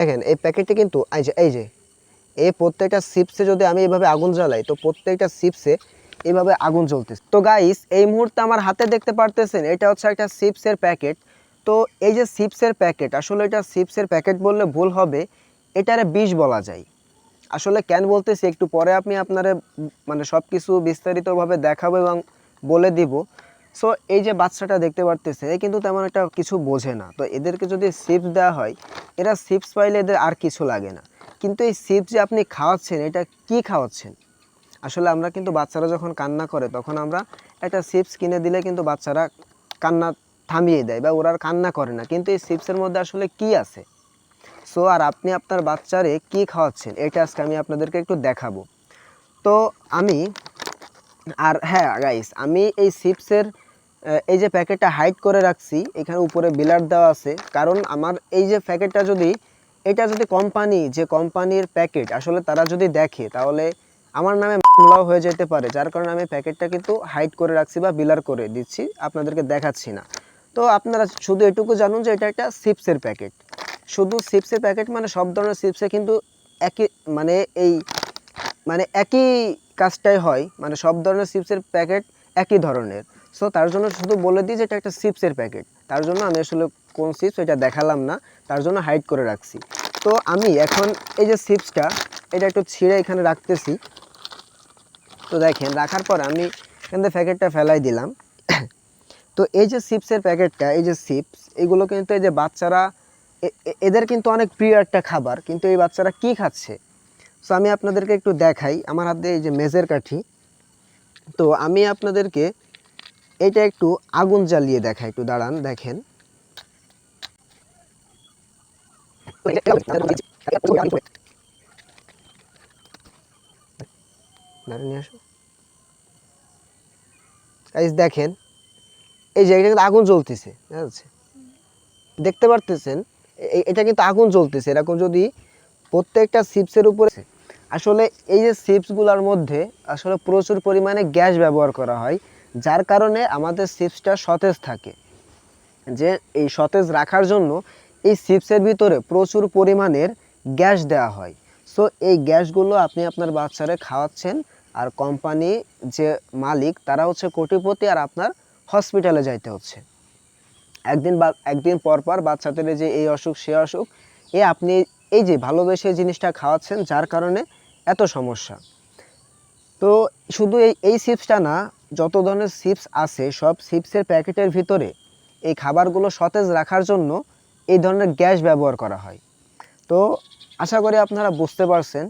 দেখেন এই প্যাকেটে কিন্তু এই যে এই প্রত্যেকটা চিপসে যদি আমি এভাবে আগুন জ্বালাই তো প্রত্যেকটা চিপসে এভাবে আগুন জ্বলতেছে। তো গাইস এই মুহূর্তে আমার হাতে দেখতে পারতেছেন এটা হচ্ছে একটা চিপসের প্যাকেট। তো এই যে চিপসের প্যাকেট, আসলে এটা চিপসের প্যাকেট বললে ভুল হবে, এটারে বিষ বলা যায়। আসলে কেন বলতেছি একটু পরে আমি আপনারা মানে সব কিছু বিস্তারিতভাবে দেখাবো এবং বলে দিব। সো এই যে বাচ্চাটা দেখতে পারতেছে এ কিন্তু তেমন একটা কিছু বোঝে না, তো এদেরকে যদি চিপস দেওয়া হয় এরা চিপস পাইলে এদের আর কিছু লাগে না। কিন্তু এই চিপস যে আপনি খাওয়াচ্ছেন এটা কি খাওয়াচ্ছেন? আসলে আমরা কিন্তু বাচ্চারা যখন কান্না করে তখন আমরা একটা চিপস কিনে দিলে কিন্তু বাচ্চারা কান্না থামিয়ে দেয় বা ওরা আর কান্না করে না, কিন্তু এই চিপসের মধ্যে আসলে কি আছে? সো আর আপনি আপনার বাচ্চারে কি খাওয়াচ্ছেন এটা আজকে আমি আপনাদেরকে একটু দেখাবো। তো আমি আর হ্যাঁ গাইস, আমি এই চিপসের এই যে প্যাকেটটা হাইড করে রাখছি, এখানে উপরে বিলার দেওয়া আছে, কারণ আমার এই যে প্যাকেটটা যদি এটা যদি কোম্পানি যে কোম্পানির প্যাকেট আসলে তারা যদি দেখে তাহলে আমার নামে মামলাও হয়ে যেতে পারে, যার কারণে আমি প্যাকেটটা কিন্তু হাইড করে রাখছি বা বিলার করে দিচ্ছি, আপনাদেরকে দেখাচ্ছি না। তো আপনারা শুধু এটুকু জানুন যে এটা একটা চিপসের প্যাকেট। শুধু চিপসের প্যাকেট মানে সব ধরনের চিপসে কিন্তু একই মানে এই মানে একই কাজটাই হয়, মানে সব ধরনের চিপসের প্যাকেট একই ধরনের। সো তার জন্য শুধু বলে দিই যে এটা একটা চিপসের প্যাকেট, তার জন্য আমি আসলে কোন চিপস এটা দেখালাম না, তার জন্য হাইড করে রাখছি। তো আমি এখন এই যে চিপসটা এটা একটু ছিঁড়ে এখানে রাখতেছি। তো দেখেন রাখার পর আমি এখান থেকে প্যাকেটটা ফেলাই দিলাম। তো এই যে চিপসের প্যাকেটটা, এই যে চিপস এগুলো কিন্তু এই যে বাচ্চারা এদের কিন্তু অনেক প্রিয় একটা খাবার, কিন্তু এই বাচ্চারা কি খাচ্ছে? সো আমি আপনাদেরকে একটু দেখাই, আমার হাতে এই যে মেজের কাঠি। তো আমি আপনাদেরকে এটা একটু আগুন জ্বালিয়ে দেখাই, একটু দাঁড়ান দেখেন। দেখেন এই যে এটা কিন্তু আগুন জ্বলতেছে, ঠিক আছে? দেখতে পারতেছেন এটা কিন্তু আগুন জ্বলতেছে। এরকম যদি প্রত্যেকটা চিপসের উপরে আসলে এই যে চিপসগুলোর মধ্যে আসলে প্রচুর পরিমাণে গ্যাস ব্যবহার করা হয়, যার কারণে আমাদের চিপসটা সতেজ থাকে। যে এই সতেজ রাখার জন্য এই চিপসের ভিতরে প্রচুর পরিমাণের গ্যাস দেওয়া হয়। সো এই গ্যাসগুলো আপনি আপনার বাচ্চারে খাওয়াচ্ছেন, আর কোম্পানি যে মালিক তারা হচ্ছে কোটিপতি, আর আপনার হসপিটালে যাইতে হচ্ছে একদিন পর পর বাচ্চাদের যে এই অসুখ সে অসুখ, আপনি এই যে ভালোবেসে জিনিসটা খাওয়াচ্ছেন যার কারণে এত সমস্যা। তো শুধু এই চিপসটা না, যত ধরনের চিপস আছে সব চিপসের প্যাকেটের ভিতরে এই খাবারগুলো সতেজ রাখার জন্য এই ধরনের গ্যাস ব্যবহার করা হয়। তো আশা করি আপনারা বুঝতে পারছেন